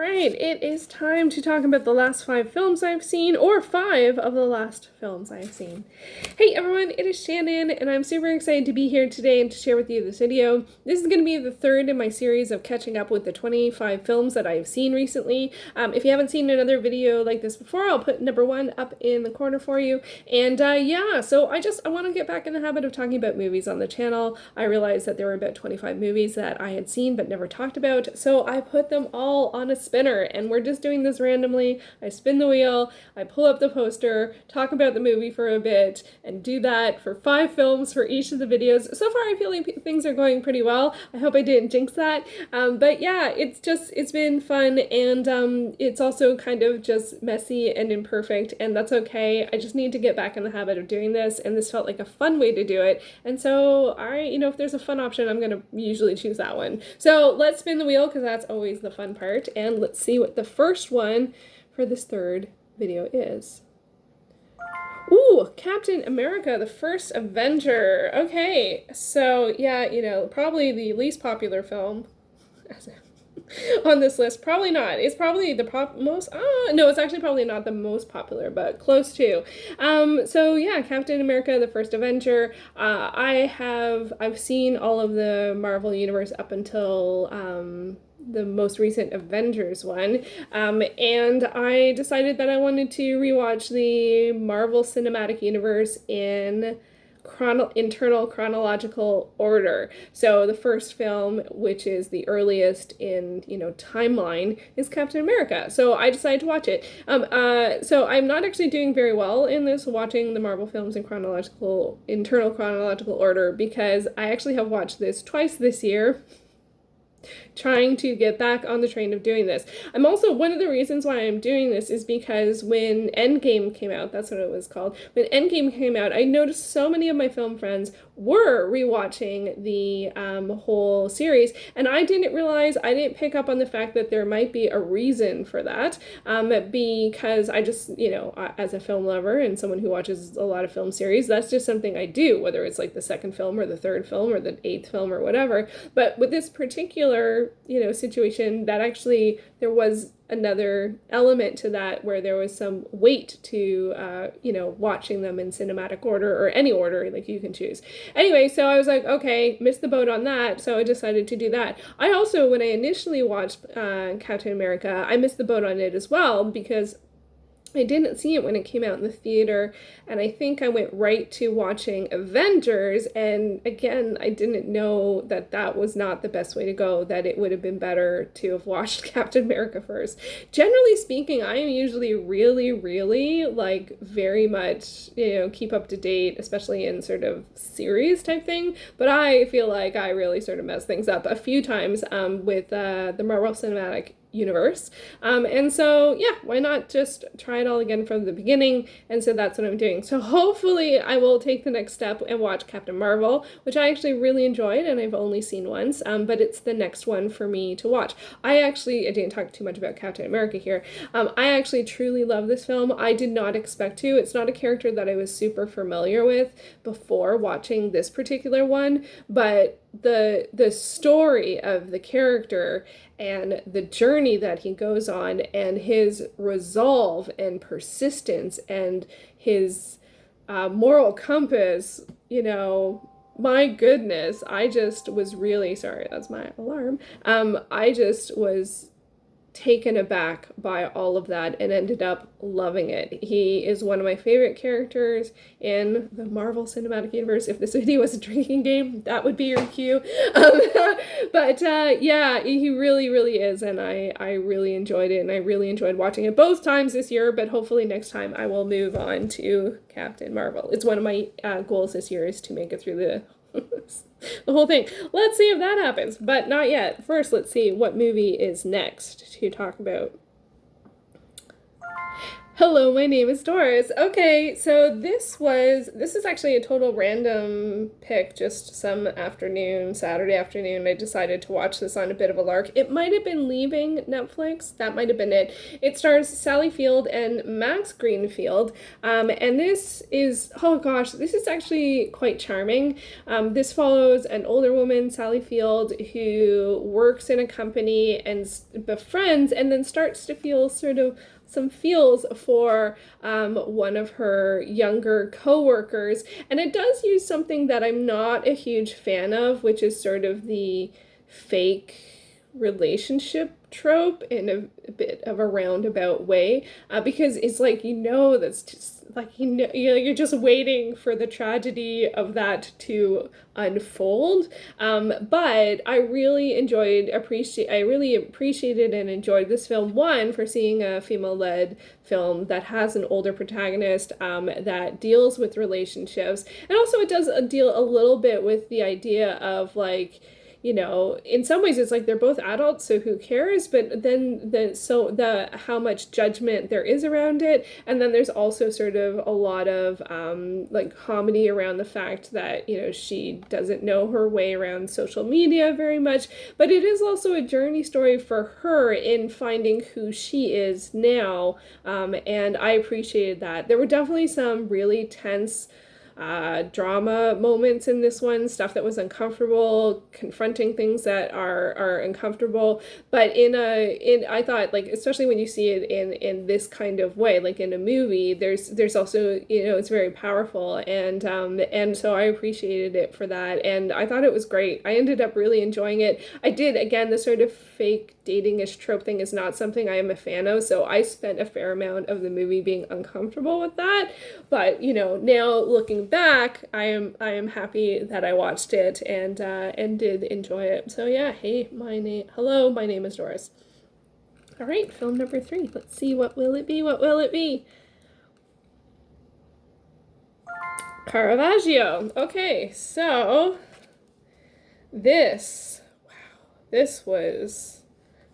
right, it is time to talk about the last 5 films I've seen, or 5 of the last films I've seen. Hey everyone, it is Shannon, and I'm super excited to be here today and to share with you this video. This is going to be the third in my series of catching up with the 25 films that I've seen recently. If you haven't seen another video like this before, I'll put number 1 up in the corner for you. And yeah, so I want to get back in the habit of talking about movies on the channel. I realized that there were about 25 movies that I had seen but never talked about, so I put them all on a spinner, and we're just doing this randomly. I spin the wheel, I pull up the poster, talk about the movie for a bit, and do that for 5 films for each of the videos. So far I feel like things are going pretty well. I hope I didn't jinx that. But yeah, it's been fun, and it's also kind of just messy and imperfect, and that's okay. I just need to get back in the habit of doing this, and this felt like a fun way to do it. And so if there's a fun option, I'm gonna usually choose that one. So let's spin the wheel, because that's always the fun part, and let's see what the first one for this third video is. Ooh, Captain America, the First Avenger. Okay, so yeah, probably the least popular film on this list. Probably not. It's probably the most, no, it's actually probably not the most popular, but close to. So yeah, Captain America, the First Avenger. I've seen all of the Marvel Universe up until, the most recent Avengers one, and I decided that I wanted to rewatch the Marvel Cinematic Universe in internal chronological order. So the first film, which is the earliest in timeline, is Captain America. So I decided to watch it. So I'm not actually doing very well in this, watching the Marvel films in internal chronological order, because I actually have watched this twice this year, trying to get back on the train of doing this. I'm also, one of the reasons why I'm doing this is because when Endgame came out, that's what it was called, when Endgame came out, I noticed so many of my film friends were rewatching the whole series, and I didn't pick up on the fact that there might be a reason for that, because I just, as a film lover and someone who watches a lot of film series, that's just something I do, whether it's like the second film or the third film or the 8th film or whatever. But with this particular situation, that actually there was another element to that, where there was some weight to watching them in cinematic order, or any order, like you can choose. Anyway, so I was like, okay, missed the boat on that, so I decided to do that. I also, when I initially watched Captain America, I missed the boat on it as well, because I didn't see it when it came out in the theater, and I think I went right to watching Avengers, and again, I didn't know that that was not the best way to go, that it would have been better to have watched Captain America first. Generally speaking, I am usually really, really, very much, keep up to date, especially in sort of series type thing, but I feel like I really sort of messed things up a few times with the Marvel Cinematic Universe, and so yeah, why not just try it all again from the beginning? And so that's what I'm doing. So hopefully I will take the next step and watch Captain Marvel, which I actually really enjoyed, and I've only seen once, but it's the next one for me to watch. I didn't talk too much about Captain America here. I actually truly love this film. I did not expect to. It's not a character that I was super familiar with before watching this particular one, but the story of the character and the journey that he goes on, and his resolve and persistence and his moral compass, my goodness, I just was really, sorry, that's my alarm. I just was taken aback by all of that and ended up loving it. He is one of my favorite characters in the Marvel Cinematic Universe. If this video was a drinking game, that would be your cue. But yeah, he really, really is, and I really enjoyed it, and I really enjoyed watching it both times this year, but hopefully next time I will move on to Captain Marvel. It's one of my goals this year, is to make it through the whole thing. Let's see if that happens, but not yet. First, let's see what movie is next to talk about. Hello, my name is Doris. Okay, so this is actually a total random pick, just some afternoon, Saturday afternoon. I decided to watch this on a bit of a lark. It might have been leaving Netflix. That might have been it. It stars Sally Field and Max Greenfield. And this is, oh gosh, this is actually quite charming. This follows an older woman, Sally Field, who works in a company and befriends and then starts to feel sort of some feels for one of her younger co-workers, and it does use something that I'm not a huge fan of, which is sort of the fake relationship trope in a bit of a roundabout way, because it's like, that's just like, you're just waiting for the tragedy of that to unfold. But I really appreciated and enjoyed this film, one, for seeing a female-led film that has an older protagonist, that deals with relationships, and also it does deal a little bit with the idea of, like, in some ways it's like they're both adults, so who cares? But then the how much judgment there is around it, and then there's also sort of a lot of like comedy around the fact that she doesn't know her way around social media very much, but it is also a journey story for her in finding who she is now, and I appreciated that. There were definitely some really tense drama moments in this one, stuff that was uncomfortable, confronting things that are uncomfortable, but I thought, like, especially when you see it in this kind of way, like in a movie, there's also, it's very powerful, and so I appreciated it for that, and I thought it was great. I ended up really enjoying it. I did, again, the sort of fake dating-ish trope thing is not something I am a fan of, so I spent a fair amount of the movie being uncomfortable with that, but now looking back, I am happy that I watched it and did enjoy it. So yeah, hello, my name is Doris. All right, film number 3. Let's see, what will it be? What will it be? Caravaggio. Okay, so this was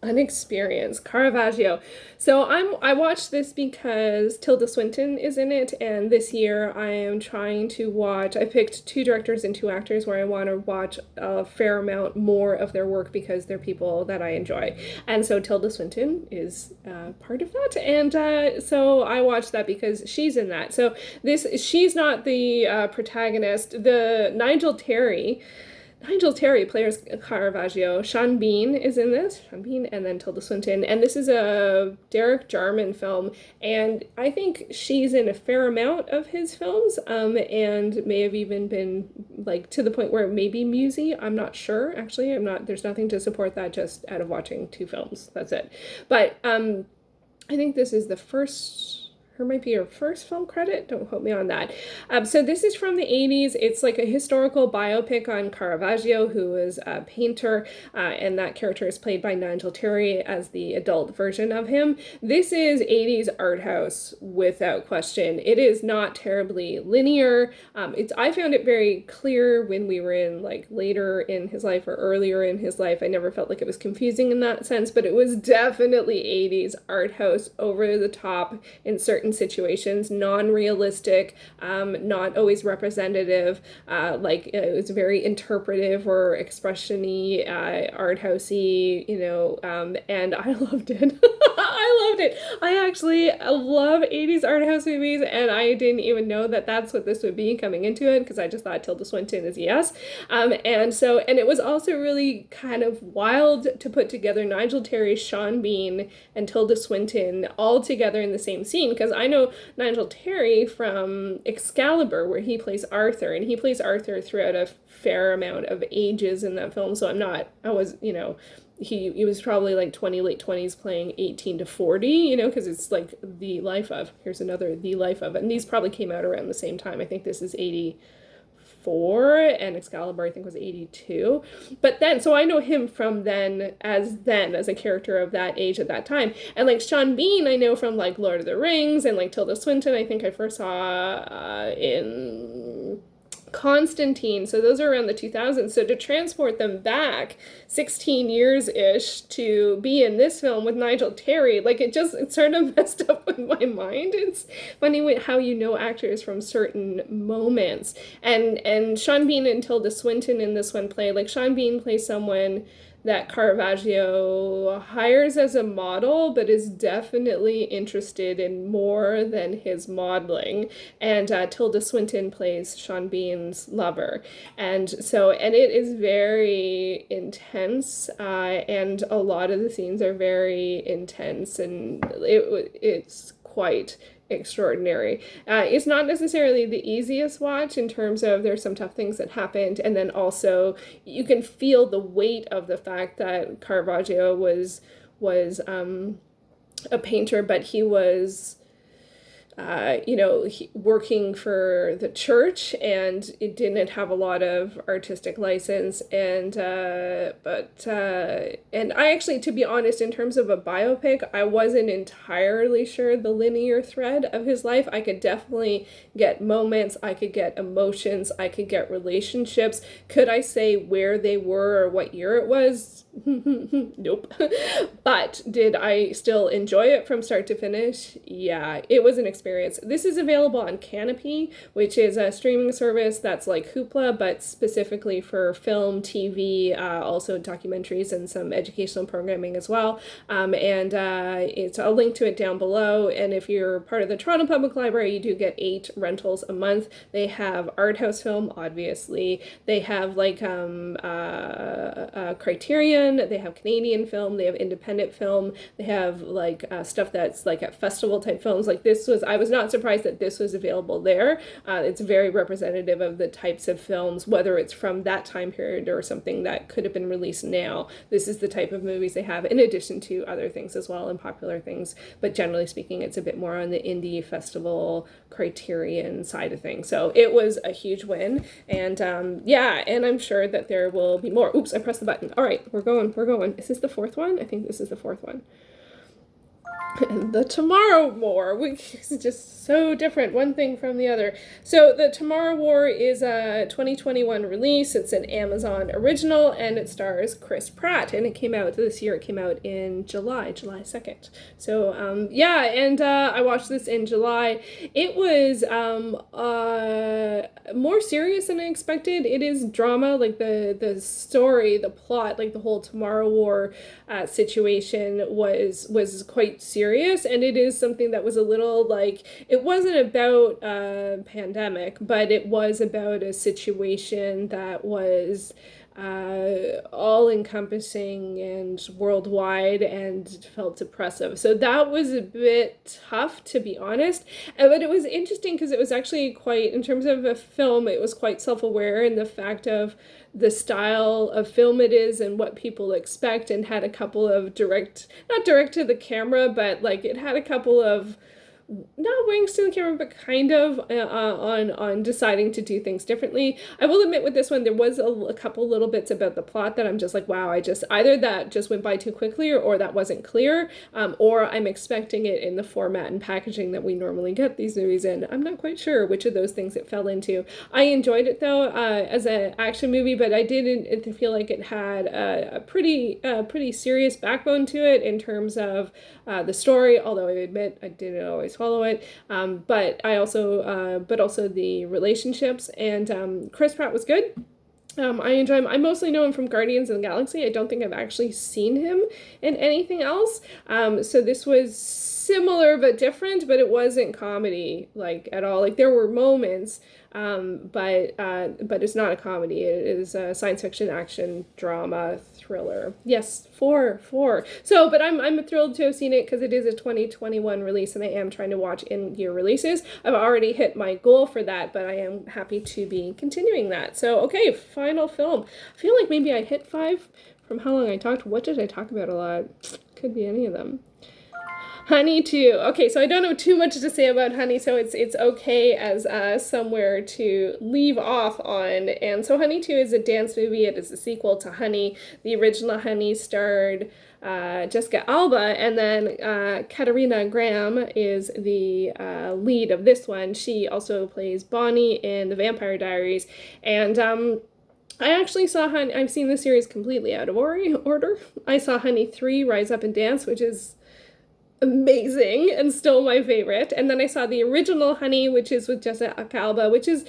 an experience. Caravaggio. So I watched this because Tilda Swinton is in it, and this year I am trying to watch, I picked 2 directors and 2 actors where I want to watch a fair amount more of their work because they're people that I enjoy. And so Tilda Swinton is part of that, and so I watched that because she's in that. So she's not the protagonist. Nigel Terry plays Caravaggio. Sean Bean is in this. Sean Bean, and then Tilda Swinton. And this is a Derek Jarman film, and I think she's in a fair amount of his films, and may have even been, like, to the point where it may be musy. I'm not sure. Actually, there's nothing to support that just out of watching 2 films. That's it. But I think this is might be her first film credit. Don't quote me on that. So this is from the 80s. It's like a historical biopic on Caravaggio, who was a painter, and that character is played by Nigel Terry as the adult version of him. This is 80s art house without question. It is not terribly linear. I found it very clear when we were in, like, later in his life or earlier in his life. I never felt like it was confusing in that sense, but it was definitely 80s art house, over the top in certain situations, non-realistic, not always representative, like it was very interpretive or expression-y, art housey, and I loved it. I loved it. I actually love 80s art house movies, and I didn't even know that that's what this would be coming into it, because I just thought Tilda Swinton is yes. And it was also really kind of wild to put together Nigel Terry, Sean Bean, and Tilda Swinton all together in the same scene, because I know Nigel Terry from Excalibur, where he plays Arthur, and he plays Arthur throughout a fair amount of ages in that film, so he was probably like late 20s playing 18 to 40, because it's like the life of, here's another, the life of, and these probably came out around the same time. I think this is 84, and Excalibur I think was 82. But then, so I know him from then as a character of that age at that time. And like Sean Bean I know from like Lord of the Rings, and like Tilda Swinton I think I first saw in Constantine, so those are around the 2000s. So to transport them back 16 years-ish to be in this film with Nigel Terry, like it sort of messed up with my mind. It's funny how you know actors from certain moments. And Sean Bean and Tilda Swinton in this one play, like Sean Bean plays someone that Caravaggio hires as a model, but is definitely interested in more than his modeling. And Tilda Swinton plays Sean Bean's lover. And it is very intense, and a lot of the scenes are very intense, and it's quite extraordinary. It's not necessarily the easiest watch in terms of there's some tough things that happened, and then also you can feel the weight of the fact that Caravaggio was a painter, but he was working for the church, and it didn't have a lot of artistic license. And I actually, to be honest, in terms of a biopic, I wasn't entirely sure the linear thread of his life. I could definitely get moments, I could get emotions, I could get relationships. Could I say where they were or what year it was? Nope. But did I still enjoy it from start to finish? Yeah, it was an experience. This is available on Canopy, which is a streaming service that's like Hoopla, but specifically for film, TV, also documentaries and some educational programming as well. It's a link to it down below. And if you're part of the Toronto Public Library, you do get 8 rentals a month. They have art house film, obviously. They have like Criterion. They have Canadian film. They have independent film. They have like stuff that's like at festival type films. Like I was not surprised that this was available there. It's very representative of the types of films, whether it's from that time period or something that could have been released now. This is the type of movies they have, in addition to other things as well and popular things. But generally speaking, it's a bit more on the indie festival Criterion side of things. So it was a huge win. And and I'm sure that there will be more. Oops, I pressed the button. All right, we're going. Is this the 4th one? I think this is the 4th one. And the Tomorrow War, which is just so different, one thing from the other. So the Tomorrow War is a 2021 release. It's an Amazon original, and it stars Chris Pratt, and it came out this year. It came out in July 2nd. So I watched this in July. It was more serious than I expected. It is drama, like the story, the plot, like the whole Tomorrow War situation was quite serious, and it is something that was a little like, it wasn't about a pandemic, but it was about a situation that was all-encompassing and worldwide and felt oppressive. So that was a bit tough, to be honest. But it was interesting because it was actually quite, in terms of a film, it was quite self-aware in the fact of the style of film it is and what people expect, and had a couple of not direct to the camera, but like it had a couple of not winks to the camera, but kind of on deciding to do things differently. I will admit with this one, there was a couple little bits about the plot that I'm just like, wow, either that just went by too quickly, or that wasn't clear, or I'm expecting it in the format and packaging that we normally get these movies in. I'm not quite sure which of those things it fell into. I enjoyed it though, as an action movie, but I didn't feel like it had a pretty serious backbone to it in terms of the story, although I admit I didn't always follow it, but also the relationships, and Chris Pratt was good. I enjoy him. I mostly know him from Guardians of the Galaxy. I don't think I've actually seen him in anything else. So this was similar but different, but it wasn't comedy like at all. Like there were moments, but it's not a comedy. It is a science fiction action drama thriller. Yes, 4. So, but I'm thrilled to have seen it because it is a 2021 release, and I am trying to watch in-year releases. I've already hit my goal for that, but I am happy to be continuing that. So, okay, final film. I feel like maybe I hit 5 from how long I talked. What did I talk about a lot? Could be any of them. Honey too. Okay, so I don't know too much to say about Honey, so it's okay as somewhere to leave off on. And so Honey 2 is a dance movie. It is a sequel to Honey. The original Honey starred Jessica Alba, and then Katarina Graham is the lead of this one. She also plays Bonnie in The Vampire Diaries, and I actually saw Honey. I've seen the series completely out of order. I saw Honey 3, Rise Up and Dance, which is amazing and still my favorite. And then I saw the original Honey, which is with Jessica Alba, which is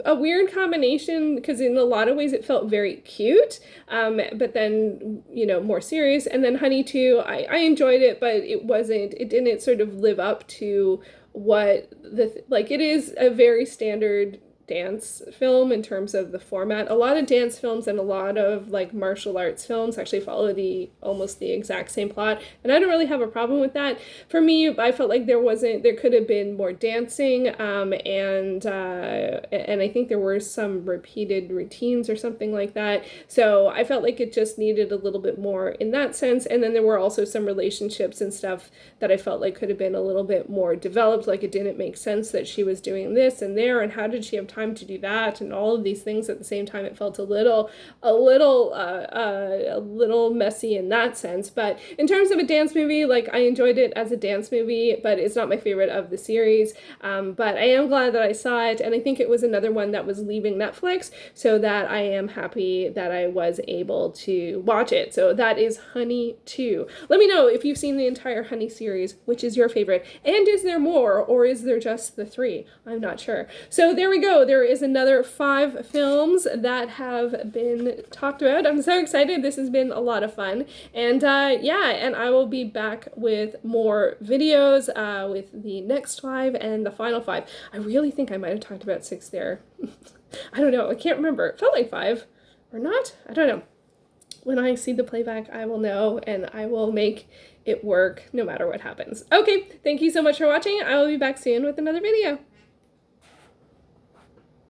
a weird combination because in a lot of ways it felt very cute, but then, you know, more serious. And then Honey 2, I enjoyed it, but it didn't sort of live up to what like, it is a very standard dance film in terms of the format. A lot of dance films and a lot of like martial arts films actually follow almost the exact same plot, and I don't really have a problem with that. For me, I felt like there could have been more dancing, and I think there were some repeated routines or something like that. So I felt like it just needed a little bit more in that sense. And then there were also some relationships and stuff that I felt like could have been a little bit more developed. Like, it didn't make sense that she was doing this and there, and how did she have time to do that, and all of these things at the same time. It felt a little messy in that sense. But in terms of a dance movie, like, I enjoyed it as a dance movie, but it's not my favorite of the series. But I am glad that I saw it, and I think it was another one that was leaving Netflix, so that I am happy that I was able to watch it. So that is Honey 2. Let me know if you've seen the entire Honey series, which is your favorite, and is there more, or is there just the 3? I'm not sure. So there we go. There is another 5 films that have been talked about. I'm so excited. This has been a lot of fun. And yeah, and I will be back with more videos with the next 5 and the final 5. I really think I might have talked about 6 there. I don't know. I can't remember. It felt like 5 or not. I don't know. When I see the playback, I will know, and I will make it work no matter what happens. Okay, thank you so much for watching. I will be back soon with another video.